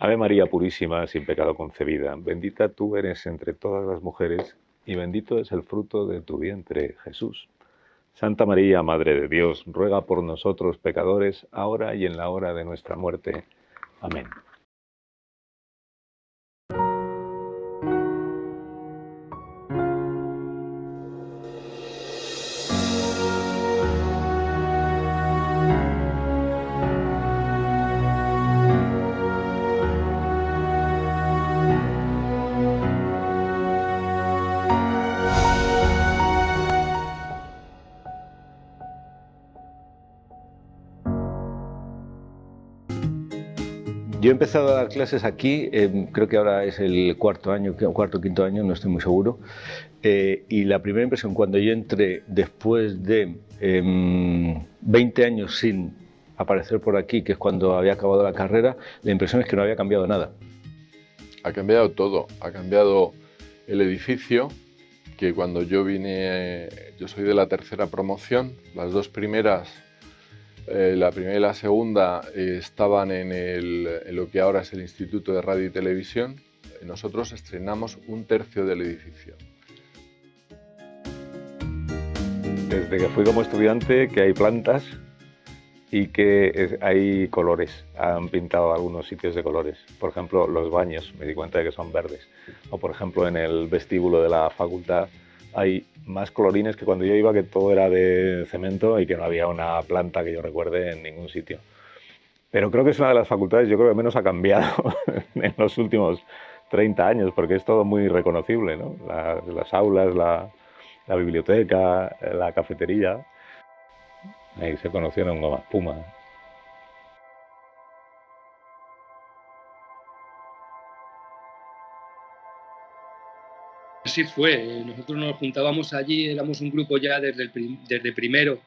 Ave María Purísima, sin pecado concebida, bendita tú eres entre todas las mujeres, y bendito es el fruto de tu vientre, Jesús. Santa María, Madre de Dios, ruega por nosotros pecadores, ahora y en la hora de nuestra muerte. Amén. Yo he empezado a dar clases aquí, creo que ahora es el cuarto año, cuarto o quinto año, no estoy muy seguro. Y la primera impresión cuando yo entré después de 20 años sin aparecer por aquí, que es cuando había acabado la carrera, la impresión es que no había cambiado nada. Ha cambiado todo, ha cambiado el edificio, que cuando yo vine, yo soy de la tercera promoción, las dos primeras, la primera y la segunda, estaban en lo que ahora es el Instituto de Radio y Televisión. Nosotros estrenamos un tercio del edificio. Desde que fui como estudiante, que hay plantas y que hay colores. Han pintado algunos sitios de colores. Por ejemplo, los baños, me di cuenta de que son verdes. O por ejemplo, en el vestíbulo de la facultad hay más colorines que cuando yo iba, que todo era de cemento y que no había una planta que yo recuerde en ningún sitio. Pero creo que es una de las facultades, yo creo que menos ha cambiado en los últimos 30 años, porque es todo muy reconocible, ¿no? Las aulas, la biblioteca, la cafetería. Ahí se conocieron Goma Espuma. Así fue, nosotros nos juntábamos allí, éramos un grupo ya desde primero,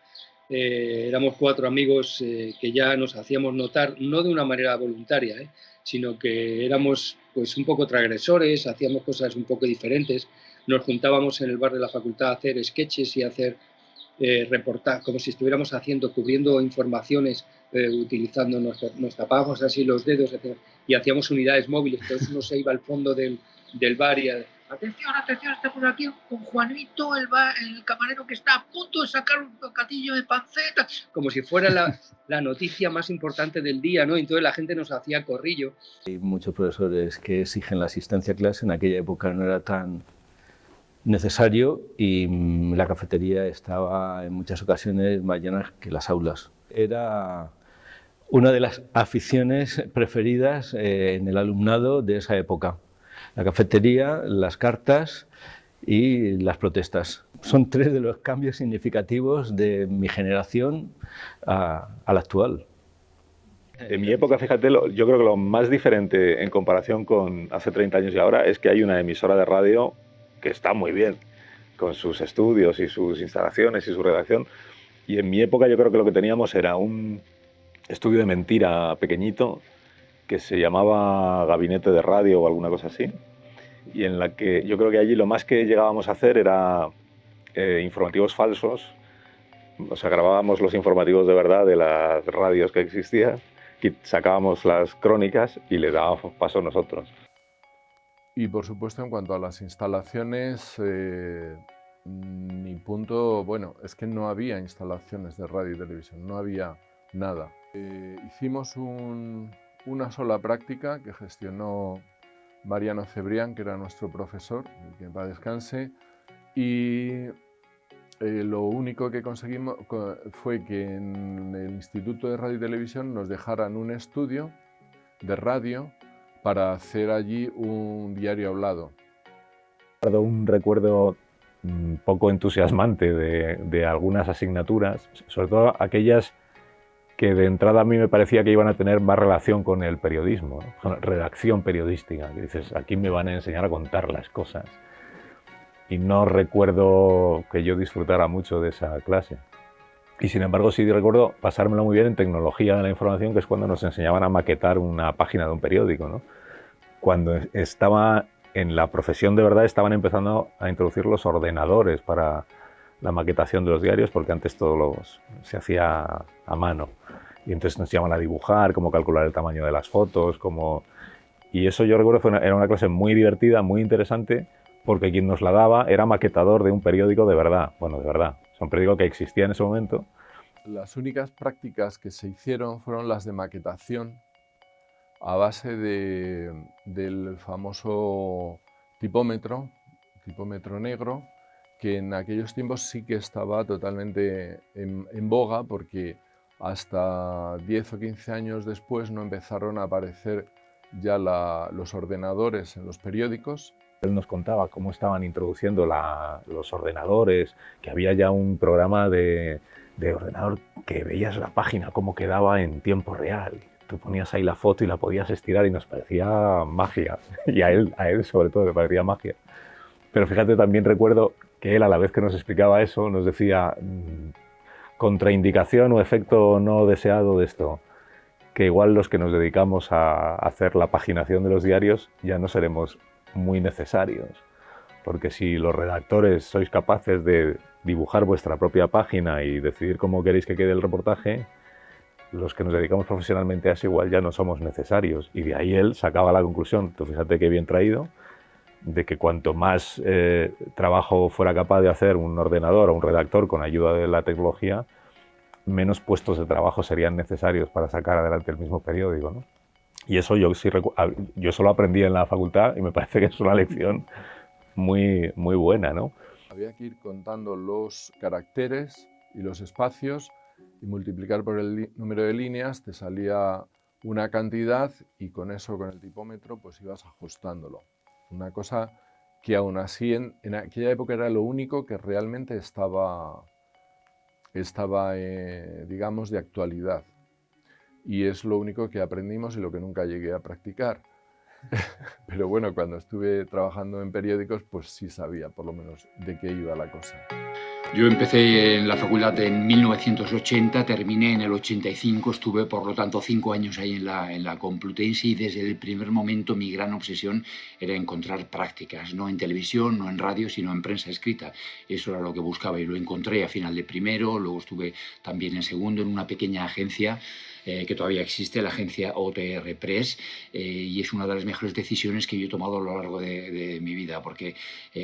éramos 4 amigos que ya nos hacíamos notar, no de una manera voluntaria, sino que éramos pues un poco transgresores, hacíamos cosas un poco diferentes, nos juntábamos en el bar de la facultad a hacer sketches y a hacer reportajes, como si estuviéramos cubriendo informaciones, utilizando, nos tapábamos así los dedos y hacíamos unidades móviles, entonces uno se iba al fondo del bar y atención, estamos aquí con Juanito, el camarero que está a punto de sacar un bocadillo de panceta, como si fuera la noticia más importante del día, ¿no? Entonces la gente nos hacía corrillo. Hay muchos profesores que exigen la asistencia a clase, en aquella época no era tan necesario y la cafetería estaba en muchas ocasiones más llena que las aulas. Era una de las aficiones preferidas en el alumnado de esa época. La cafetería, las cartas y las protestas. Son 3 de los cambios significativos de mi generación a la actual. En mi época, fíjate, yo creo que lo más diferente en comparación con hace 30 años y ahora es que hay una emisora de radio que está muy bien, con sus estudios y sus instalaciones y su redacción. Y en mi época yo creo que lo que teníamos era un estudio de mentira pequeñito que se llamaba Gabinete de Radio o alguna cosa así, y en la que yo creo que allí lo más que llegábamos a hacer era informativos falsos, o sea, grabábamos los informativos de verdad de las radios que existían y sacábamos las crónicas y le dábamos paso nosotros. Y por supuesto, en cuanto a las instalaciones, mi punto, bueno, es que no había instalaciones de radio y televisión, no había nada. Hicimos una sola práctica que gestionó Mariano Cebrián, que era nuestro profesor, que en paz descanse, y lo único que conseguimos fue que en el Instituto de Radio y Televisión nos dejaran un estudio de radio para hacer allí un diario hablado. Un recuerdo un poco entusiasmante de algunas asignaturas, sobre todo aquellas que de entrada a mí me parecía que iban a tener más relación con el periodismo, ¿no? Con redacción periodística, que dices, aquí me van a enseñar a contar las cosas. Y no recuerdo que yo disfrutara mucho de esa clase. Y sin embargo sí recuerdo pasármelo muy bien en tecnología de la información, que es cuando nos enseñaban a maquetar una página de un periódico, ¿no? Cuando estaba en la profesión de verdad estaban empezando a introducir los ordenadores para la maquetación de los diarios, porque antes todo se hacía a mano. Y entonces nos llaman a dibujar, cómo calcular el tamaño de las fotos, Y eso yo recuerdo era una clase muy divertida, muy interesante, porque quien nos la daba era maquetador de un periódico de verdad. Bueno, de verdad. Es un periódico que existía en ese momento. Las únicas prácticas que se hicieron fueron las de maquetación a base del famoso tipómetro negro, que en aquellos tiempos sí que estaba totalmente en boga, porque hasta 10 o 15 años después no empezaron a aparecer ya los ordenadores en los periódicos. Él nos contaba cómo estaban introduciendo los ordenadores, que había ya un programa de ordenador que veías la página, cómo quedaba en tiempo real. Tú ponías ahí la foto y la podías estirar y nos parecía magia. Y a él sobre todo le parecía magia. Pero fíjate, también recuerdo que él, a la vez que nos explicaba eso, nos decía contraindicación o efecto no deseado de esto, que igual los que nos dedicamos a hacer la paginación de los diarios ya no seremos muy necesarios, porque si los redactores sois capaces de dibujar vuestra propia página y decidir cómo queréis que quede el reportaje, los que nos dedicamos profesionalmente a eso igual ya no somos necesarios. Y de ahí él sacaba la conclusión, tú fíjate qué bien traído, de que cuanto más trabajo fuera capaz de hacer un ordenador o un redactor con ayuda de la tecnología, menos puestos de trabajo serían necesarios para sacar adelante el mismo periódico, ¿no? Y eso yo solo aprendí en la facultad y me parece que es una lección muy, muy buena, ¿no? Había que ir contando los caracteres y los espacios y multiplicar por el número de líneas, te salía una cantidad y con eso, con el tipómetro, pues ibas ajustándolo. Una cosa que aún así en aquella época era lo único que realmente estaba digamos, de actualidad. Y es lo único que aprendimos y lo que nunca llegué a practicar. Pero bueno, cuando estuve trabajando en periódicos, pues sí sabía por lo menos de qué iba la cosa. Yo empecé en la facultad en 1980, terminé en el 85, estuve por lo tanto 5 años ahí en la Complutense y desde el primer momento mi gran obsesión era encontrar prácticas, no en televisión, no en radio, sino en prensa escrita. Eso era lo que buscaba y lo encontré a final de primero, luego estuve también en segundo en una pequeña agencia que todavía existe, la agencia OTR Press, y es una de las mejores decisiones que yo he tomado a lo largo de mi vida, porque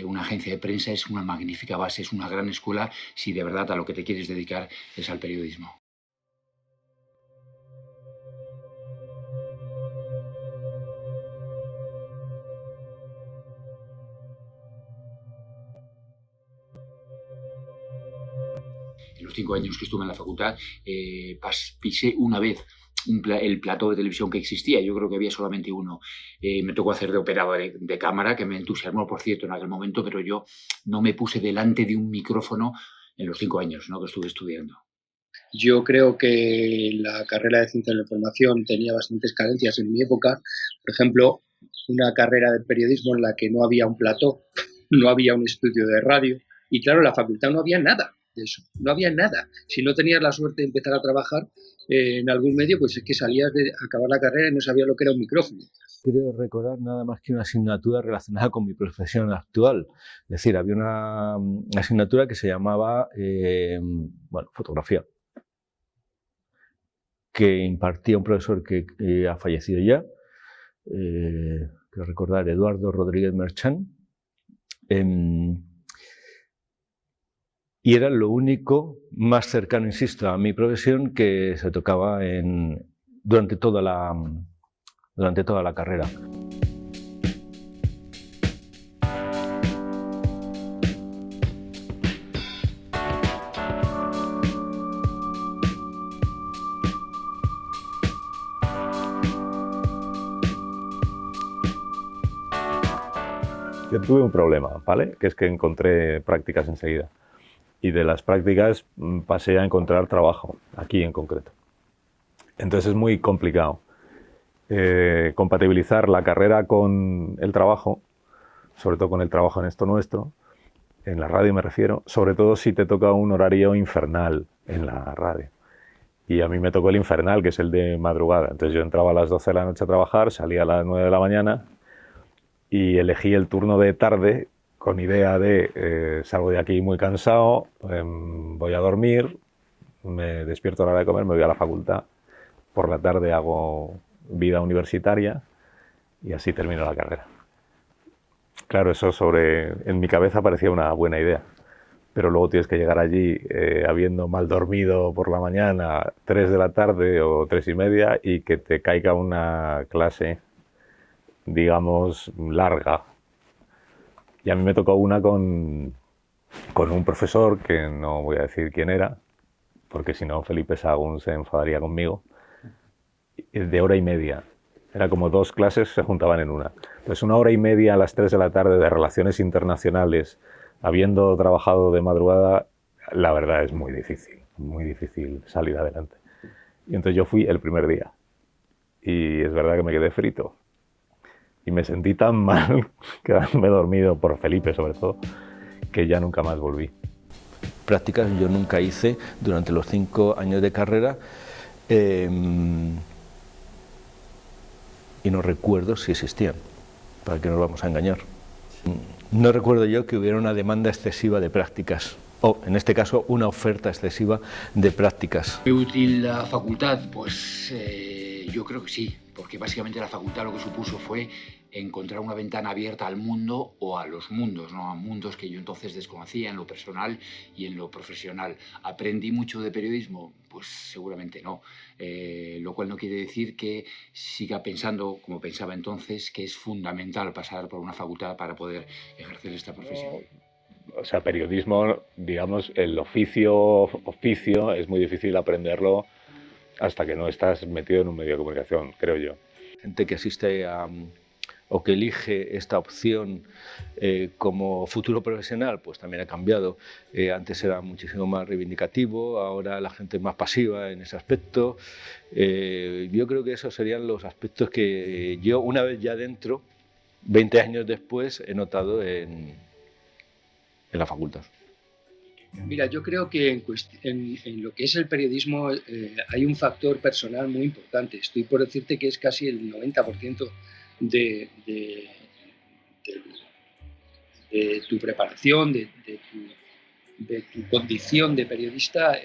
una agencia de prensa es una magnífica base, es una gran escuela si de verdad a lo que te quieres dedicar es al periodismo. En los 5 años que estuve en la facultad, pisé una vez el plató de televisión que existía. Yo creo que había solamente uno. Me tocó hacer de operador de cámara, que me entusiasmó, por cierto, en aquel momento, pero yo no me puse delante de un micrófono en los 5 años, ¿no?, que estuve estudiando. Yo creo que la carrera de Ciencia de la Información tenía bastantes carencias en mi época. Por ejemplo, una carrera de periodismo en la que no había un plató, no había un estudio de radio y claro, en la facultad no había nada de eso, no había nada. Si no tenías la suerte de empezar a trabajar en algún medio, pues es que salías de acabar la carrera y no sabías lo que era un micrófono. Creo recordar nada más que una asignatura relacionada con mi profesión actual. Es decir, había una asignatura que se llamaba fotografía, que impartía un profesor que ha fallecido ya, quiero recordar, Eduardo Rodríguez Merchán, y era lo único más cercano, insisto, a mi profesión que se tocaba durante toda la carrera. Yo tuve un problema, ¿vale? Que es que encontré prácticas enseguida. Y de las prácticas pasé a encontrar trabajo, aquí en concreto. Entonces es muy complicado compatibilizar la carrera con el trabajo, sobre todo con el trabajo en esto nuestro, en la radio me refiero, sobre todo si te toca un horario infernal en la radio. Y a mí me tocó el infernal, que es el de madrugada. Entonces yo entraba a las 12 de la noche a trabajar, salía a las 9 de la mañana y elegí el turno de tarde con idea de salgo de aquí muy cansado, voy a dormir, me despierto a la hora de comer, me voy a la facultad, por la tarde hago vida universitaria Y así terminó la carrera. Claro, eso en mi cabeza parecía una buena idea, pero luego tienes que llegar allí habiendo mal dormido por la mañana, 3 de la tarde o 3:30, y que te caiga una clase, digamos, larga. Y a mí me tocó una con un profesor, que no voy a decir quién era, porque si no Felipe Sahagún se enfadaría conmigo, de 1h30. Era como 2 clases se juntaban en una. Entonces 1h30 a las 3 de la tarde de relaciones internacionales, habiendo trabajado de madrugada, la verdad es muy difícil salir adelante. Y entonces yo fui el primer día. Y es verdad que me quedé frito. Y me sentí tan mal, quedándome dormido por Felipe sobre todo, que ya nunca más volví. Prácticas yo nunca hice durante los 5 años de carrera. Y no recuerdo si existían, para qué nos vamos a engañar. No recuerdo yo que hubiera una demanda excesiva de prácticas, o en este caso una oferta excesiva de prácticas. ¿Fue útil la facultad? Pues yo creo que sí, porque básicamente la facultad lo que supuso fue encontrar una ventana abierta al mundo o a los mundos, ¿no? A mundos que yo entonces desconocía en lo personal y en lo profesional. ¿Aprendí mucho de periodismo? Pues seguramente no, lo cual no quiere decir que siga pensando, como pensaba entonces, que es fundamental pasar por una facultad para poder ejercer esta profesión. O sea, periodismo, digamos, el oficio es muy difícil aprenderlo hasta que no estás metido en un medio de comunicación, creo yo. Gente que asiste o que elige esta opción como futuro profesional, pues también ha cambiado. Antes era muchísimo más reivindicativo, ahora la gente es más pasiva en ese aspecto. Yo creo que esos serían los aspectos que yo, una vez ya dentro, 20 años después, he notado en la facultad. Mira, yo creo que en lo que es el periodismo hay un factor personal muy importante. Estoy por decirte que es casi el 90% de tu preparación, de tu condición de periodista.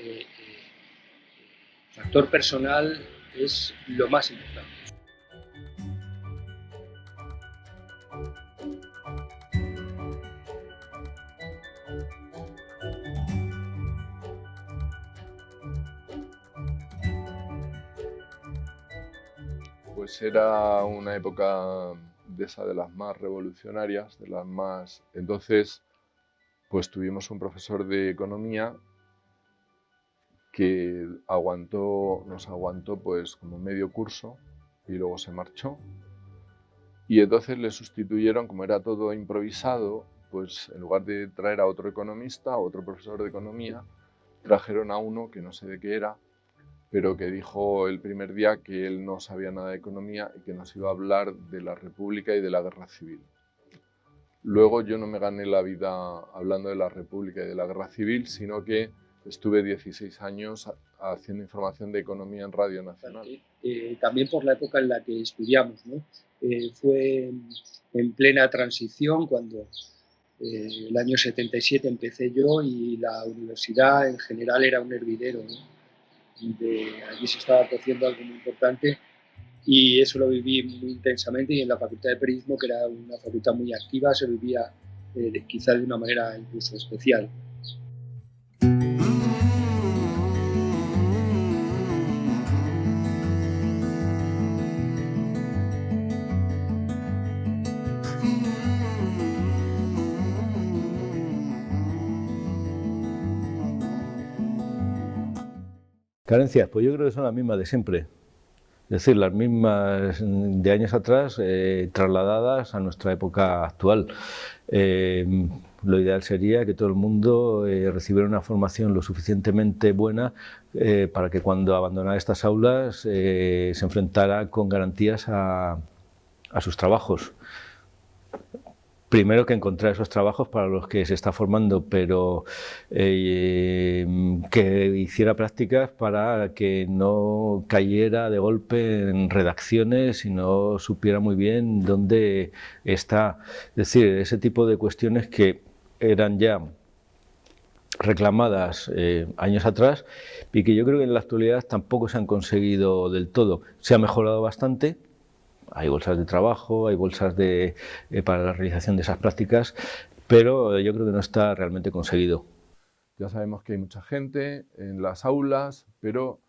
Factor personal es lo más importante. Pues era una época de las más revolucionarias, de las más... Entonces, pues tuvimos un profesor de economía que nos aguantó pues como medio curso y luego se marchó. Y entonces le sustituyeron, como era todo improvisado, pues en lugar de traer a otro economista, otro profesor de economía, trajeron a uno que no sé de qué era, pero que dijo el primer día que él no sabía nada de economía y que nos iba a hablar de la República y de la Guerra Civil. Luego yo no me gané la vida hablando de la República y de la Guerra Civil, sino que estuve 16 años haciendo información de economía en Radio Nacional. También por la época en la que estudiamos, ¿no? Fue en plena transición cuando el año 77 empecé yo y la universidad en general era un hervidero, ¿no? Allí se estaba cociendo algo muy importante y eso lo viví muy intensamente, y en la Facultad de Periodismo, que era una facultad muy activa, se vivía quizá de una manera incluso especial. Carencias, pues yo creo que son las mismas de siempre. Es decir, las mismas de años atrás trasladadas a nuestra época actual. Lo ideal sería que todo el mundo recibiera una formación lo suficientemente buena para que cuando abandonara estas aulas se enfrentara con garantías a sus trabajos. Primero que encontrar esos trabajos para los que se está formando, pero que hiciera prácticas para que no cayera de golpe en redacciones y no supiera muy bien dónde está. Es decir, ese tipo de cuestiones que eran ya reclamadas años atrás y que yo creo que en la actualidad tampoco se han conseguido del todo. Se ha mejorado bastante. hay bolsas de trabajo, hay bolsas para la realización de esas prácticas, pero yo creo que no está realmente conseguido. Ya sabemos que hay mucha gente en las aulas, pero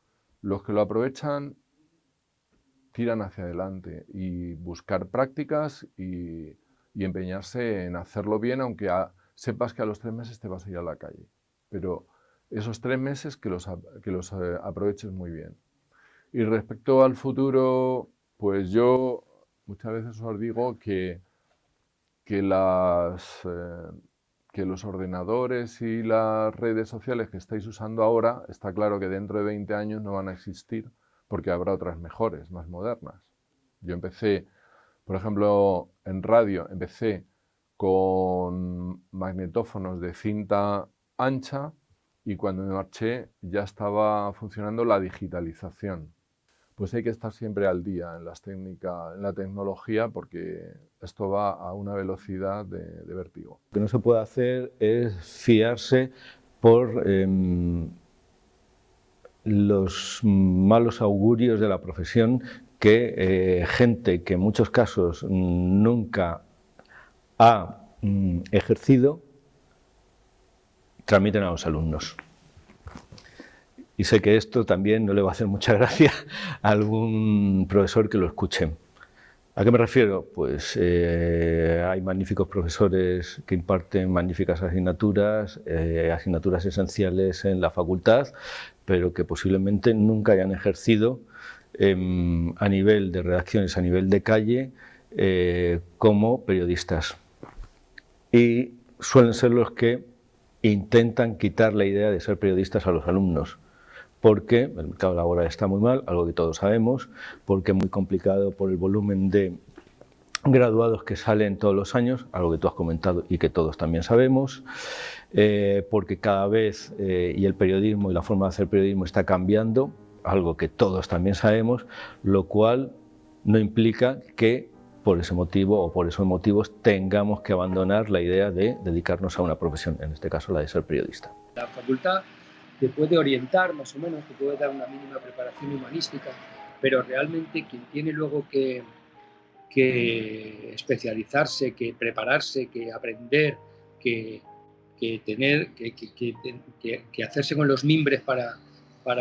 los que lo aprovechan tiran hacia adelante y buscar prácticas y empeñarse en hacerlo bien, aunque sepas que a los 3 meses te vas a ir a la calle. Pero esos 3 meses que los aproveches muy bien. Y respecto al futuro, pues yo muchas veces os digo que los ordenadores y las redes sociales que estáis usando ahora, está claro que dentro de 20 años no van a existir porque habrá otras mejores, más modernas. Yo empecé, por ejemplo, en radio, empecé con magnetófonos de cinta ancha y cuando me marché ya estaba funcionando la digitalización. Pues hay que estar siempre al día en la tecnología, porque esto va a una velocidad de vértigo. Lo que no se puede hacer es fiarse por los malos augurios de la profesión que gente que en muchos casos nunca ha ejercido transmiten a los alumnos. Y sé que esto también no le va a hacer mucha gracia a algún profesor que lo escuche. ¿A qué me refiero? Pues hay magníficos profesores que imparten magníficas asignaturas, asignaturas esenciales en la facultad, pero que posiblemente nunca hayan ejercido a nivel de redacciones, a nivel de calle, como periodistas. Y suelen ser los que intentan quitar la idea de ser periodistas a los alumnos, porque el mercado laboral está muy mal, algo que todos sabemos, porque es muy complicado por el volumen de graduados que salen todos los años, algo que tú has comentado y que todos también sabemos, porque cada vez y el periodismo y la forma de hacer periodismo está cambiando, algo que todos también sabemos, lo cual no implica que por ese motivo o por esos motivos tengamos que abandonar la idea de dedicarnos a una profesión, en este caso la de ser periodista. La facultad te puede orientar más o menos, te puede dar una mínima preparación humanística, pero realmente quien tiene luego que especializarse, que prepararse, que aprender, que hacerse con los mimbres para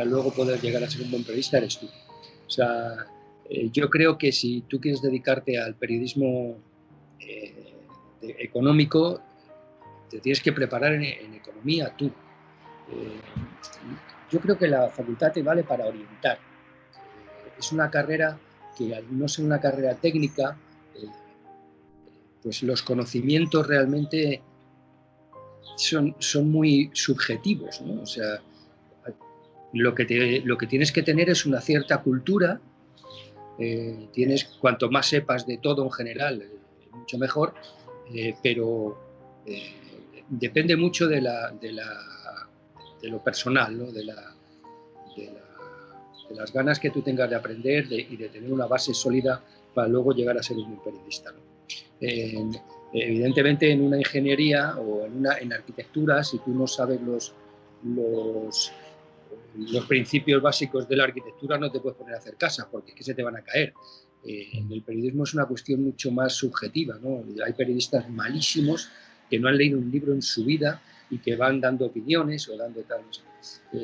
luego poder llegar a ser un buen periodista eres tú. O sea, yo creo que si tú quieres dedicarte al periodismo económico, te tienes que preparar en economía tú. Yo creo que la facultad te vale para orientar. Es una carrera que, al no ser una carrera técnica, pues los conocimientos realmente son muy subjetivos, ¿no? O sea, lo que tienes que tener es una cierta cultura. Cuanto más sepas de todo en general, mucho mejor, pero depende mucho de lo personal, ¿no? de las ganas que tú tengas de aprender y de tener una base sólida para luego llegar a ser un buen periodista, ¿no? Evidentemente, en una ingeniería o en arquitectura, si tú no sabes los principios básicos de la arquitectura, no te puedes poner a hacer casas porque es que se te van a caer. En el periodismo es una cuestión mucho más subjetiva, ¿no? Hay periodistas malísimos que no han leído un libro en su vida y que van dando opiniones o dando tal.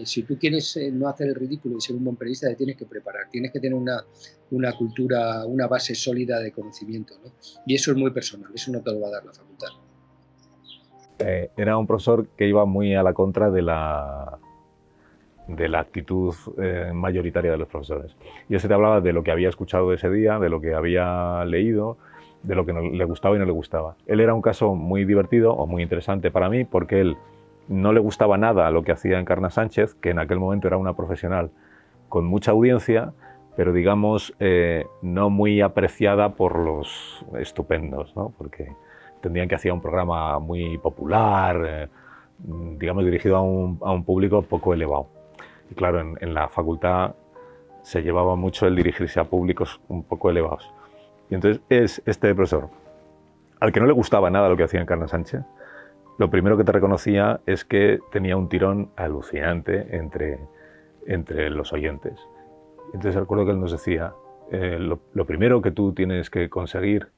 Si tú quieres no hacer el ridículo y ser un buen periodista, te tienes que preparar, tienes que tener una cultura, una base sólida de conocimiento, ¿no? Y eso es muy personal, eso no te lo va a dar la facultad. Era un profesor que iba muy a la contra de la actitud mayoritaria de los profesores. Y ese te hablaba de lo que había escuchado ese día, de lo que había leído, de lo que le gustaba y no le gustaba. Él era un caso muy divertido o muy interesante para mí, porque él no le gustaba nada lo que hacía Encarna Sánchez, que en aquel momento era una profesional con mucha audiencia, pero digamos no muy apreciada por los estupendos, ¿no? Porque entendían que hacía un programa muy popular, digamos dirigido a un público poco elevado. Y claro, en la facultad se llevaba mucho el dirigirse a públicos un poco elevados. Y entonces es este profesor, al que no le gustaba nada lo que hacía Encarna Sánchez, lo primero que te reconocía es que tenía un tirón alucinante entre los oyentes. Entonces recuerdo que él nos decía, lo primero que tú tienes que conseguir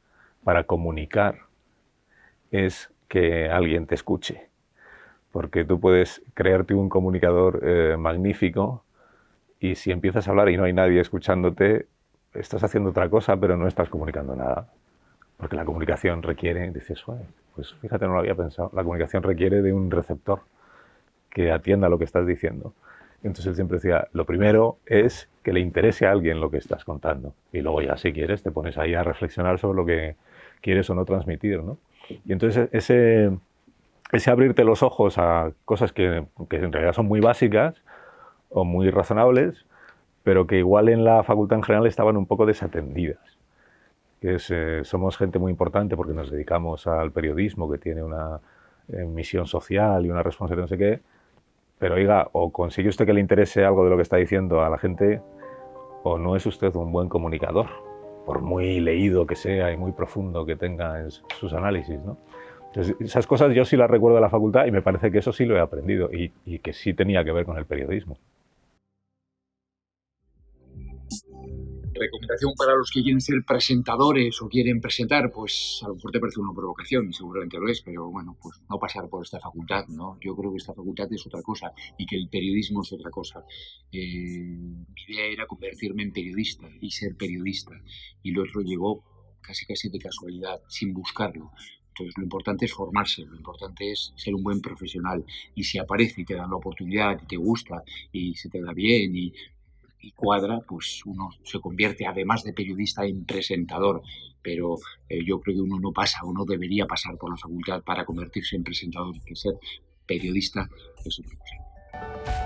para comunicar es que alguien te escuche. Porque tú puedes crearte un comunicador magnífico y si empiezas a hablar y no hay nadie escuchándote, estás haciendo otra cosa, pero no estás comunicando nada. Porque la comunicación requiere, dices, pues fíjate, no lo había pensado, la comunicación requiere de un receptor que atienda lo que estás diciendo. Entonces él siempre decía, lo primero es que le interese a alguien lo que estás contando. Y luego ya, si quieres, te pones ahí a reflexionar sobre lo que quieres o no transmitir, ¿no? Y entonces ese abrirte los ojos a cosas que en realidad son muy básicas o muy razonables, pero que igual en la facultad en general estaban un poco desatendidas. Que somos gente muy importante porque nos dedicamos al periodismo, que tiene una misión social y una responsabilidad, no sé qué, pero oiga, o consigue usted que le interese algo de lo que está diciendo a la gente, o no es usted un buen comunicador, por muy leído que sea y muy profundo que tenga en sus análisis, ¿no? Entonces, esas cosas yo sí las recuerdo de la facultad y me parece que eso sí lo he aprendido y que sí tenía que ver con el periodismo. Recomendación para los que quieren ser presentadores o quieren presentar, pues a lo mejor te parece una provocación y seguramente lo es, pero bueno, pues no pasar por esta facultad, ¿no? Yo creo que esta facultad es otra cosa y que el periodismo es otra cosa. Mi idea era convertirme en periodista y ser periodista y lo otro llegó casi de casualidad, sin buscarlo. Entonces lo importante es formarse, lo importante es ser un buen profesional y si aparece y te dan la oportunidad y te gusta y se te da bien y cuadra, pues uno se convierte, además de periodista, en presentador. Pero yo creo que uno no debería pasar por la facultad para convertirse en presentador, que ser periodista es otra cosa.